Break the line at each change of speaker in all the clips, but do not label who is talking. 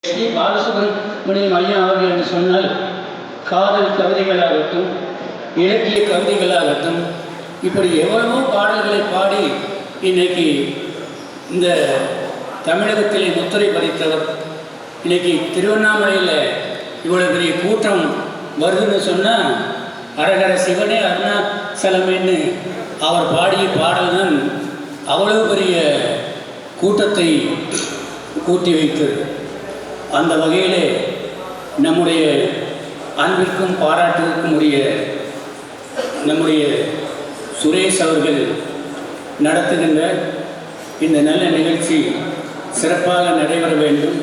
ஸ்ரீ பாலசுப்ரமணியம் ஐயா அவர்கள் என்று சொன்னால் காதல் கவிதைகளாகட்டும், இலக்கிய கவிதைகளாகட்டும், இப்படி எவ்வளவோ பாடல்களை பாடி இன்னைக்கு இந்த தமிழகத்திலே முத்திரை பதித்தவர். இன்னைக்கு திருவண்ணாமலையில் இவ்வளோ பெரிய கூட்டம் வருதுன்னு சொன்னால் அரகர சிவனே அருணாசலமேன்னு அவர் பாடிய பாடல் தான் அவ்வளவு பெரிய கூட்டத்தை கூட்டி வைத்தது. அந்த வகையிலே நம்முடைய அன்பிற்கும் பாராட்டுக்கும் உரிய நம்முடைய சுரேஷ் அவர்கள் நடத்துகின்ற இந்த நல்ல நிகழ்ச்சி சிறப்பாக நடைபெற வேண்டும்.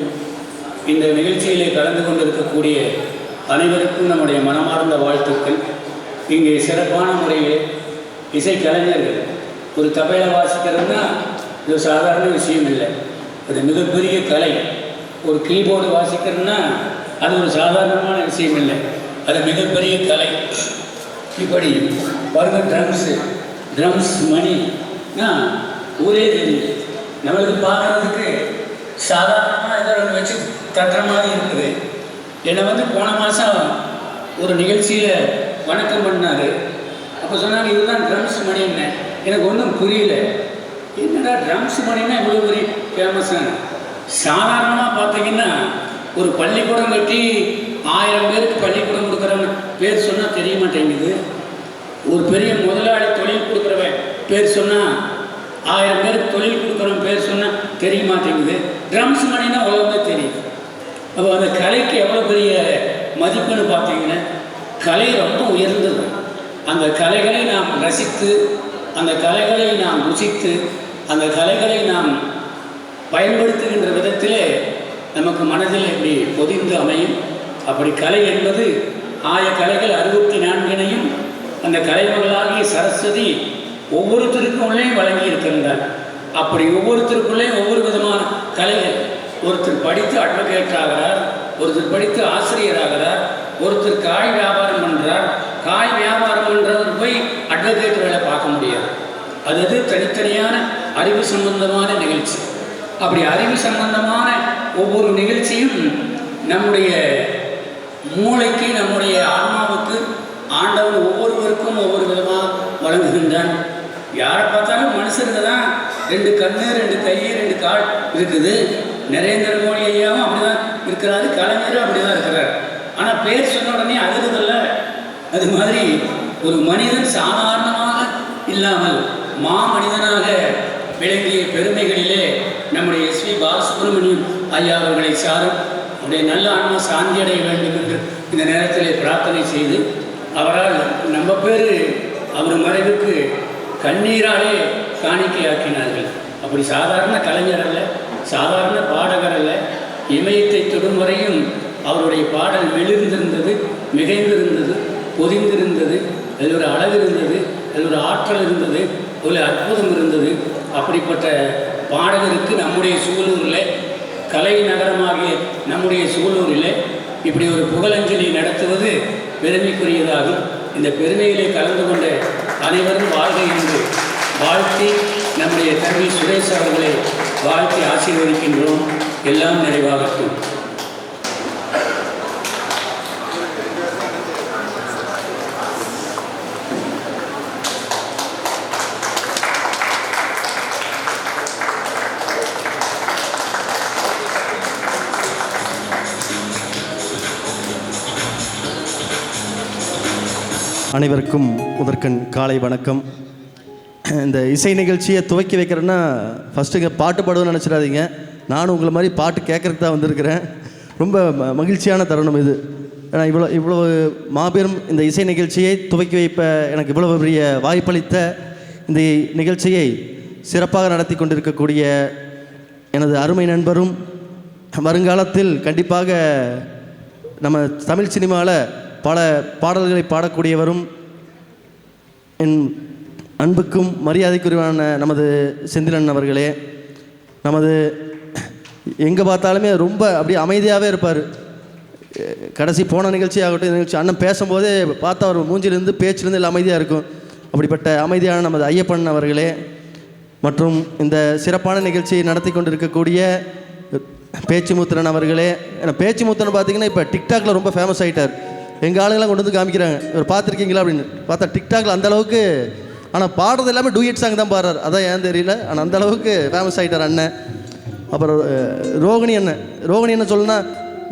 இந்த நிகழ்ச்சியிலே கலந்து கொண்டிருக்கக்கூடிய அனைவருக்கும் நம்முடைய மனமார்ந்த வாழ்த்துக்கள். இங்கே சிறப்பான முறையில் இசைக்கலைஞர்கள் ஒரு தபையில வாசிக்கிறதுனா இது சாதாரண விஷயம் இல்லை, அது மிகப்பெரிய கலை. ஒரு கீபோர்டு வாசிக்கிறதுனா அது ஒரு சாதாரணமான விஷயம் இல்லை, அது மிகப்பெரிய கலை. இப்படி வருக ட்ரம்ஸ் மணினா ஊரே தெரியும். நம்மளுக்கு பார்க்குறதுக்கு சாதாரணமாக ஏதோ ஒன்று வச்சு தட்டுற மாதிரி இருக்குது. என்னை போன மாதம் ஒரு நிகழ்ச்சியில் வணக்கம் பண்ணார். அப்போ சொன்னாங்க இதுதான் ட்ரம்ஸ் மணின்னு. எனக்கு ஒன்றும் புரியல, என்னடா ட்ரம்ஸ் மணின்னா இவ்வளோ பெரிய ஃபேமஸான. சாதாரணமாக பார்த்தீங்கன்னா ஒரு பள்ளிக்கூடம் கட்டி 1000 பேருக்கு பள்ளிக்கூடம் கொடுக்குறவங்க பேர் சொன்னால் தெரிய மாட்டேங்குது. ஒரு பெரிய முதலாளி தொழில் கொடுக்குறவன் பேர் சொன்னால் 1000 பேருக்கு தொழில் கொடுக்குறவன் பேர் சொன்னால் தெரிய மாட்டேங்குது. ட்ரம்ஸ் மணின்னா உலகமே தெரியுது. அப்போ அந்த கலைக்கு எவ்வளோ பெரிய மதிப்புன்னு பார்த்தீங்கன்னா கலை ரொம்ப உயர்ந்தது. அந்த கலைகளை நாம் ரசித்து, அந்த கலைகளை நாம் ருசித்து, அந்த கலைகளை நாம் பயன்படுத்துகின்ற விதத்திலே நமக்கு மனதில் எப்படி பொதிந்து அமையும். அப்படி கலை என்பது ஆய கலைகள் 64 அந்த கலைமகளாகிய சரஸ்வதி ஒவ்வொருத்தருக்குள்ளே வழங்கி இருக்கின்றார். அப்படி ஒவ்வொருத்தருக்குள்ளே ஒவ்வொரு விதமான கலைகள். ஒருத்தர் படித்து அட்வொகேட் ஆகிறார், ஒருத்தர் படித்து ஆசிரியர் ஆகிறார், ஒருத்தர் காய் வியாபாரம் பண்ணுறார். காய் வியாபாரம் பண்ணுறவர் போய் அட்வொகேட் வேலை பார்க்க முடியாது. அது தனித்தனியான அறிவு சம்பந்தமான நிகழ்ச்சி. அப்படி அறிவு சம்பந்தமான ஒவ்வொரு நிகழ்ச்சியும் நம்முடைய மூளைக்கு, நம்முடைய ஆன்மாவுக்கு ஆண்டவன் ஒவ்வொருவருக்கும் ஒவ்வொரு விதமாக வழங்குகின்றான். யாரை பார்த்தாலும் மனுஷனுக்கு தான் 2 கண்ணு, 2 கை, 2 கால் இருக்குது. நரேந்திர மோடி ஐயாவும் அப்படி தான் இருக்கிறாரு, கலைஞரும் அப்படி தான் இருக்கிறார். ஆனால் பேர் சொன்ன உடனே அழுகுதில்ல. அது மாதிரி ஒரு மனிதன் சாதாரணமாக இல்லாமல் மாமனிதனாக விளங்கிய பெருமைகளிலே நம்முடைய ஸ்ரீ பாலசுப்ரமணியம் ஐயா அவர்களை சாரும் அவருடைய நல்ல ஆன்மா சாந்தி அடைய வேண்டும் என்று இந்த நேரத்தில் பிரார்த்தனை செய்து, அவரால் நம்ம பேர் அவர் மறைவுக்கு கண்ணீராலே காணிக்கையாக்கினார்கள். அப்படி சாதாரண கலைஞர் அல்ல, சாதாரண பாடகர் அல்ல. இமயத்தை தொடும் வரையும் அவருடைய பாடல் மெளிர்ந்திருந்தது, மிகைந்திருந்தது, பொதிந்திருந்தது. அதில் ஒரு அழகு இருந்தது, அதில் ஒரு ஆற்றல் இருந்தது, ஒரு அற்புதம் இருந்தது. அப்படிப்பட்ட பாடகருக்கு நம்முடைய சூலூரில், கலை நகரமாகிய நம்முடைய சூலூரில் இப்படி ஒரு புகழஞ்சலி நடத்துவது பெருமைக்குரியதாகும். இந்த பெருமையிலே கலந்து கொண்ட அனைவரும் வாழ்க என்று வாழ்த்தி நம்முடைய தம்பி சுரேஷ் அவர்களை வாழ்த்தி ஆசீர்வதிக்கின்றோம். எல்லாம் நிறைவாகட்டும்.
அனைவருக்கும் முதற்கண் காலை வணக்கம். இந்த இசை நிகழ்ச்சியை துவக்கி வைக்கிறேன்னா ஃபஸ்ட்டுங்க பாட்டு பாடுவோன்னு நினச்சிடாதீங்க. நானும் உங்களை மாதிரி பாட்டு கேட்குறதுக்கு தான் வந்திருக்கிறேன். ரொம்ப மகிழ்ச்சியான தருணம் இது. ஏன்னா இவ்வளோ மாபெரும் இந்த இசை நிகழ்ச்சியை துவக்கி வைப்ப எனக்கு இவ்வளோ பெரிய வாய்ப்பளித்த இந்த நிகழ்ச்சியை சிறப்பாக நடத்தி கொண்டிருக்கக்கூடிய எனது அருமை நண்பரும் வருங்காலத்தில் கண்டிப்பாக நம்ம தமிழ் சினிமாவில் பல பாடல்களை பாடக்கூடியவரும் என் அன்புக்கும் மரியாதைக்குரியவான நமது செந்திலன் அவர்களே, நமது எங்கே பார்த்தாலுமே ரொம்ப அப்படியே அமைதியாகவே இருப்பார். கடைசி போன நிகழ்ச்சி ஆகட்டும், நிகழ்ச்சி அண்ணன் பேசும்போதே பார்த்தா அவர் மூஞ்சிலிருந்து பேச்சிலிருந்து எல்லாம் அமைதியாக இருக்கும். அப்படிப்பட்ட அமைதியான நமது ஐயப்பன் அவர்களே, மற்றும் இந்த சிறப்பான நிகழ்ச்சியை நடத்தி கொண்டிருக்கக்கூடிய பேச்சுமுத்திரன் அவர்களே. ஏன்னா பேச்சுமுத்திரன் பார்த்தீங்கன்னா இப்போ டிக்டாக்ல ரொம்ப ஃபேமஸ் ஆகிட்டார். எங்கள் ஆளுங்கெல்லாம் கொண்டு வந்து காமிக்கிறாங்க, இவர் பார்த்துருக்கீங்களா அப்படின்னு பார்த்தா டிக்டாக்ல அந்த அளவுக்கு. ஆனால் பாடுறது எல்லாமே டூயட் சாங் தான் பாடுறார், அதான் ஏன் தெரியல. ஆனால் அந்த அளவுக்கு ஃபேமஸ் ஆகிட்டார் அண்ணன். அப்புறம் ரோகிணி அண்ணன் சொல்லணும்னா,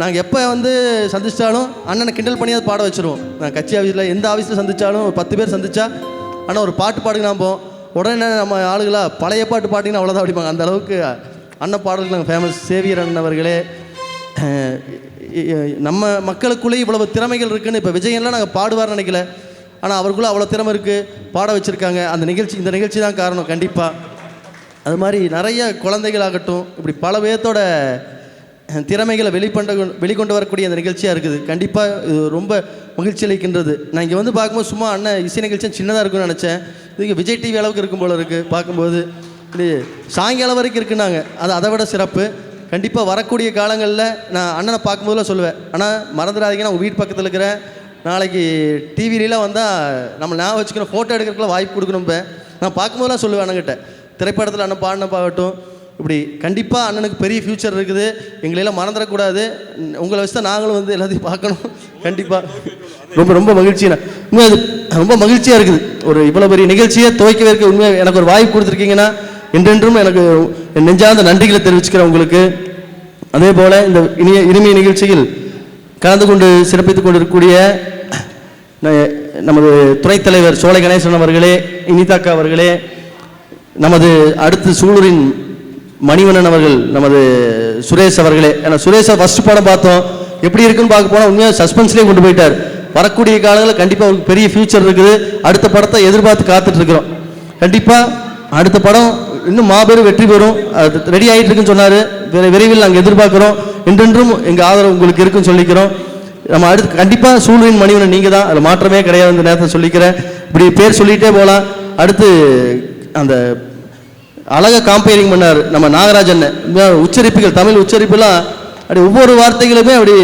நாங்கள் எப்போ வந்து சந்திச்சாலும் அண்ணனை கிண்டல் பண்ணியாவது பாட வச்சுருவோம். நான் கட்சி ஆஃபீஸில் எந்த ஆஃபீஸில் சந்திச்சாலும் ஒரு 10 பேர் சந்திச்சா ஆனால் ஒரு பாட்டு பாடுங்க நான் போவோம். உடனே நம்ம ஆளுகளா பழைய பாட்டு பாட்டிங்கன்னா அவ்வளோதான் அப்படிப்பாங்க. அந்த அளவுக்கு அண்ணன் பாடலுக்கு நாங்கள் ஃபேமஸ். சேவியர் அண்ணன் அவர்களே, நம்ம மக்களுக்குள்ளே இவ்வளவு திறமைகள் இருக்குதுன்னு இப்போ விஜயெல்லாம் நாங்கள் பாடுவார்னு நினைக்கல, ஆனால் அவருக்குள்ளே அவ்வளோ திறமை இருக்குது, பாட வச்சுருக்காங்க. அந்த இந்த நிகழ்ச்சி தான் காரணம் கண்டிப்பாக. அது மாதிரி நிறைய குழந்தைகளாகட்டும் இப்படி பல பேர்த்தோட திறமைகளை வெளிக்கொண்டு வரக்கூடிய அந்த நிகழ்ச்சியாக இருக்குது. கண்டிப்பாக இது ரொம்ப மகிழ்ச்சி அளிக்கின்றது. நான் இங்கே வந்து பார்க்கும்போது சும்மா அண்ணன் இசை நிகழ்ச்சியாக சின்னதாக இருக்குன்னு நினச்சேன். இது விஜய் டிவி அளவுக்கு இருக்கும் போல இருக்குது பார்க்கும்போது. இது சாயங்காலம் வரைக்கும் இருக்குன்னாங்க, அது அதை விட சிறப்பு. கண்டிப்பாக வரக்கூடிய காலங்களில் நான் அண்ணனை பார்க்கும்போதெல்லாம் சொல்லுவேன், ஆனால் மறந்துடாதீங்க நான் உங்கள் வீட்டு பக்கத்தில் இருக்கிறேன், நாளைக்கு டிவிலாம் வந்தால் நம்ம ஞாபகம் வச்சுக்கணும், ஃபோட்டோ எடுக்கிறதுக்குலாம் வாய்ப்பு கொடுக்கணும். இப்போ நான் பார்க்கும்போதெல்லாம் சொல்லுவேன் அண்ணன்கிட்ட, திரைப்படத்தில் அண்ணன் பாடினப்பாகட்டும் இப்படி கண்டிப்பாக அண்ணனுக்கு பெரிய ஃப்யூச்சர் இருக்குது, எங்களெல்லாம் மறந்துடக்கூடாது. உங்களை வச்சு தான் நாங்களும் வந்து எல்லாத்தையும் பார்க்கணும். கண்டிப்பாக ரொம்ப ரொம்ப மகிழ்ச்சியா, உண்மையாக அது ரொம்ப மகிழ்ச்சியாக இருக்குது. ஒரு இவ்வளோ பெரிய நிகழ்ச்சியை துவக்கி வைக்க உண்மையாக எனக்கு ஒரு வாய்ப்பு கொடுத்துருக்கீங்கன்னா என்றென்றும் எனக்கு நெஞ்சார்ந்த நன்றிகளை தெரிவிச்சுக்கிறேன் உங்களுக்கு. அதே போல் இந்த இனிமைய நிகழ்ச்சியில் கலந்து கொண்டு சிறப்பித்துக் கொண்டிருக்கக்கூடிய நமது துணைத் தலைவர் சோலை கணேசன் அவர்களே, இனிதாக்கா அவர்களே, நமது அடுத்து சூலூரின் மணிவண்ணன் அவர்கள், நமது சுரேஷ் அவர்களே. ஏன்னா சுரேஷை ஃபஸ்ட்டு படம் பார்த்தோம், எப்படி இருக்குன்னு பார்க்க போனால் உண்மையாக சஸ்பென்ஸ்லேயே கொண்டு போயிட்டார். வரக்கூடிய காலங்களில் கண்டிப்பாக அவருக்கு பெரிய ஃபியூச்சர் இருக்குது. அடுத்த படத்தை எதிர்பார்த்து காத்துட்ருக்குறோம். கண்டிப்பாக அடுத்த படம் இன்னும் மாபெரும் வெற்றி பெறும், அது ரெடி ஆகிட்டு இருக்குன்னு சொன்னார். விரைவில் நாங்கள் எதிர்பார்க்குறோம். என்றென்றும் எங்கள் ஆதரவு உங்களுக்கு இருக்குன்னு சொல்லிக்கிறோம். நம்ம அடுத்து கண்டிப்பாக சூலூரின் மணிவண்ணன் நீங்கள் தான், அதில் மாற்றமே கிடையாது. இந்த நேரத்தை சொல்லிக்கிறேன். இப்படி பேர் சொல்லிகிட்டே போகலாம். அடுத்து அந்த அழகாக காம்பேரிங் பண்ணார் நம்ம நாகராஜன். உச்சரிப்புகள், தமிழ் உச்சரிப்புலாம் அப்படி ஒவ்வொரு வார்த்தைகளுமே அப்படி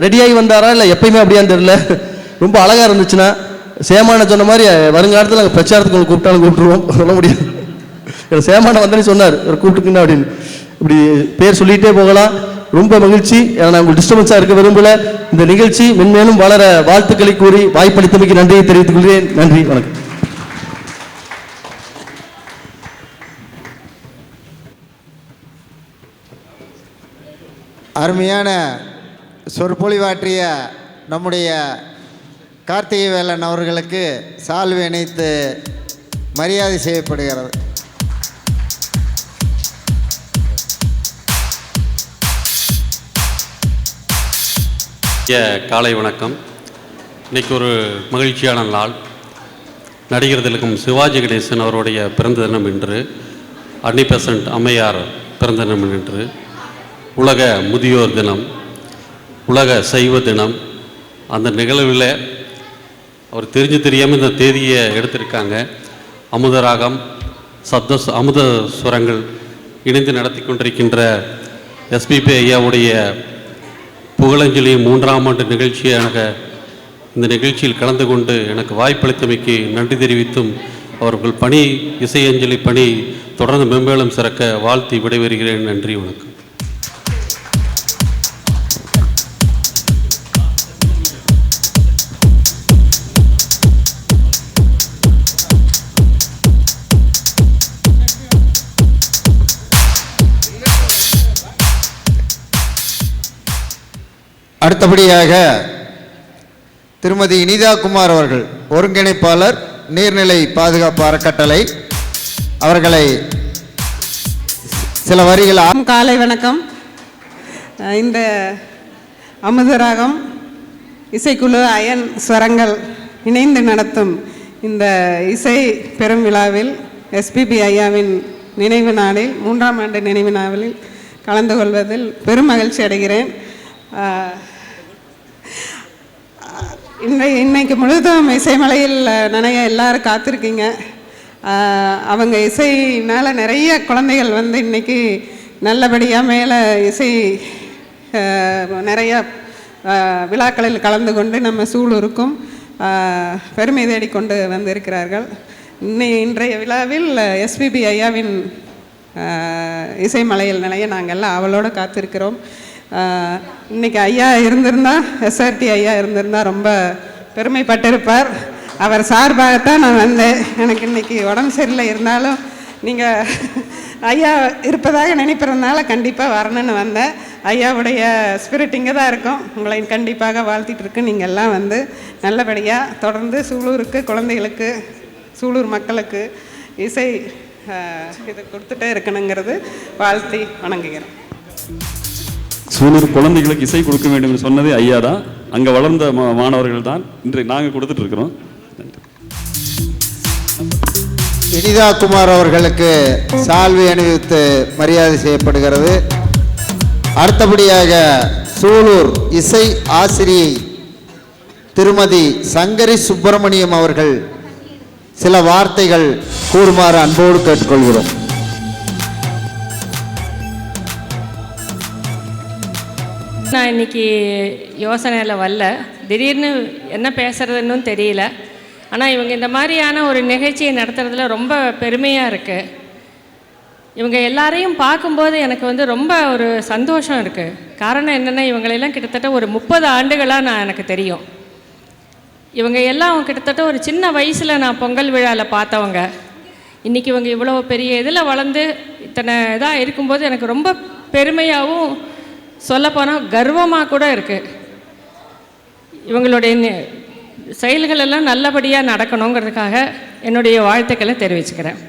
ரெடியாகி வந்தாரா இல்லை எப்பயுமே அப்படியான்னு தெரியல, ரொம்ப அழகாக இருந்துச்சுன்னா. சேமான சொன்ன மாதிரி வருங்காலத்தில் நாங்கள் பிரச்சாரத்துக்கு உங்களுக்கு கூப்பிட்டாலும் கூப்பிட்டுருவோம், சொல்ல முடியாது. சேமான வந்தேன்னு சொன்னார் கூப்பிட்டுக்குன்னா அப்படின்னு. இப்படி பேர் சொல்லிகிட்டே போகலாம். ரொம்ப மகிழ்ச்சி. ஏன்னா நான் உங்களுக்கு டிஸ்டர்பன்ஸாக இருக்க விரும்பல. இந்த நிகழ்ச்சி மென்மேலும் வளர வாழ்த்துக்களை கூறி வாய்ப்பளித்தமைக்கு நன்றியை தெரிவித்துக் கொள்கிறேன். நன்றி, வணக்கம்.
அருமையான சொற்பொழிவாற்றிய நம்முடைய கார்த்திகை வேலன் அவர்களுக்கு சால்வை இணைத்து மரியாதை செய்யப்படுகிறது.
காலை வணக்கம். இன்றைக்கி ஒரு மகிழ்ச்சியான நாள். நடிகர் திலகம் சிவாஜி கணேசன் அவருடைய பிறந்த தினம் இன்று. அன்னி பெசன்ட் அம்மையார் பிறந்த தினம் இன்று. உலக முதியோர் தினம், உலக சைவ தினம். அந்த நிகழ்வில் அவர் தெரியாமல் இந்த தேதியை எடுத்திருக்காங்க. அமுதராகம், அமுத சுரங்கள் இணைந்து நடத்தி கொண்டிருக்கின்ற எஸ்பிபி ஐயாவுடைய புகழஞ்சலி 3ஆம் ஆண்டு நிகழ்ச்சியாக இந்த நிகழ்ச்சியில் கலந்து கொண்டு எனக்கு வாய்ப்பளித்தமைக்கு நன்றி தெரிவித்தும் அவர்கள் பணி இசையஞ்சலி பணி தொடர்ந்து மென்மேலும் சிறக்க வாழ்த்தி விடைபெறுகிறேன். நன்றி, வணக்கம்.
அடுத்தபடியாக திருமதி இனிதா குமார் அவர்கள், ஒருங்கிணைப்பாளர் நீர்நிலை பாதுகாப்பு அறக்கட்டளை, அவர்களை சில வரிகள்.
காலை வணக்கம். இந்த அமுதராகம் இசைக்குழு அயன் ஸ்வரங்கள் இணைந்து நடத்தும் இந்த இசை பெரும் விழாவில் எஸ்பிபி ஐயாவின் நினைவு நாளில் 3ஆம் ஆண்டு நினைவு நாளில் கலந்து கொள்வதில் பெரும் மகிழ்ச்சி அடைகிறேன். இன்னைக்கு முழுதும் இசைமலையில் நனைய எல்லாரும் காத்திருக்கீங்க. அவங்க இசைனால் நிறைய குழந்தைகள் வந்து இன்றைக்கி நல்லபடியாக மேலே இசை நிறைய விழாக்களில் கலந்து கொண்டு நம்ம சூலூருக்கும் பெருமை தேடி கொண்டு வந்திருக்கிறார்கள். இன்றைய விழாவில் எஸ்பிபி ஐயாவின் இசைமலையில் நிலைய நாங்கள் எல்லாம் அவளோட காத்திருக்கிறோம். இன்றைக்கி ஐயா இருந்திருந்தா, எஸ்ஆர்டி ஐயா இருந்திருந்தா ரொம்ப பெருமைப்பட்டிருப்பார். அவர் சார்பாகத்தான் நான் வந்தேன். எனக்கு இன்றைக்கி உடம்பு சரியில்லை, இருந்தாலும் நீங்கள் ஐயா இருப்பதாக நினைப்பறதுனால கண்டிப்பாக வரணும்னு வந்தேன். ஐயாவுடைய ஸ்பிரிட் இங்கே தான் இருக்கும். உங்களை கண்டிப்பாக வாழ்த்திட்டு இருக்கு. நீங்கள் எல்லாம் வந்து நல்லபடியாக தொடர்ந்து சூலூருக்கு, குழந்தைகளுக்கு, சூலூர் மக்களுக்கு இசை இது கொடுத்துட்டே இருக்கணுங்கிறது வாழ்த்தி வணங்குகிறேன்.
சூலூர் குழந்தைகளுக்கு இசை கொடுக்க வேண்டும் என்று சொன்னதே ஐயா தான். அங்கே வளர்ந்த மாணவர்கள் தான் இன்றைக்கு நாங்கள் கொடுத்துட்டு இருக்கிறோம்.
இனிதா குமார் அவர்களுக்கு சால்வை அணிவித்து மரியாதை செய்யப்படுகிறது. அடுத்தபடியாக சூலூர் இசை ஆசிரியை திருமதி சங்கரி சுப்பிரமணியம் அவர்கள் சில வார்த்தைகள் கூறுமாறு அன்போடு கேட்டுக்கொள்கிறோம்.
நான் இன்னைக்கு யோசனையில் வரல, திடீர்னு என்ன பேசுகிறதுன்னு தெரியல. ஆனால் இவங்க இந்த மாதிரியான ஒரு நிகழ்ச்சியை நடத்துறதுல ரொம்ப பெருமையாக இருக்குது. இவங்க எல்லாரையும் பார்க்கும்போது எனக்கு வந்து ரொம்ப ஒரு சந்தோஷம் இருக்குது. காரணம் என்னென்னா, இவங்களெல்லாம் கிட்டத்தட்ட ஒரு 30 ஆண்டுகளாக எனக்கு தெரியும். இவங்க எல்லாம் கிட்டத்தட்ட ஒரு சின்ன வயசில் நான் பொங்கல் விழாவில் பார்த்தவங்க. இன்றைக்கி இவங்க இவ்வளோ பெரிய இதில் வளர்ந்து இத்தனை இதாக இருக்கும்போது எனக்கு ரொம்ப பெருமையாகவும் சொல்லப்போனால் கர்வமாக கூட இருக்குது. இவங்களுடைய செயல்கள் எல்லாம் நல்லபடியாக நடக்கணுங்கிறதுக்காக என்னுடைய வாழ்த்துக்களை தெரிவிச்சுக்கிறேன்.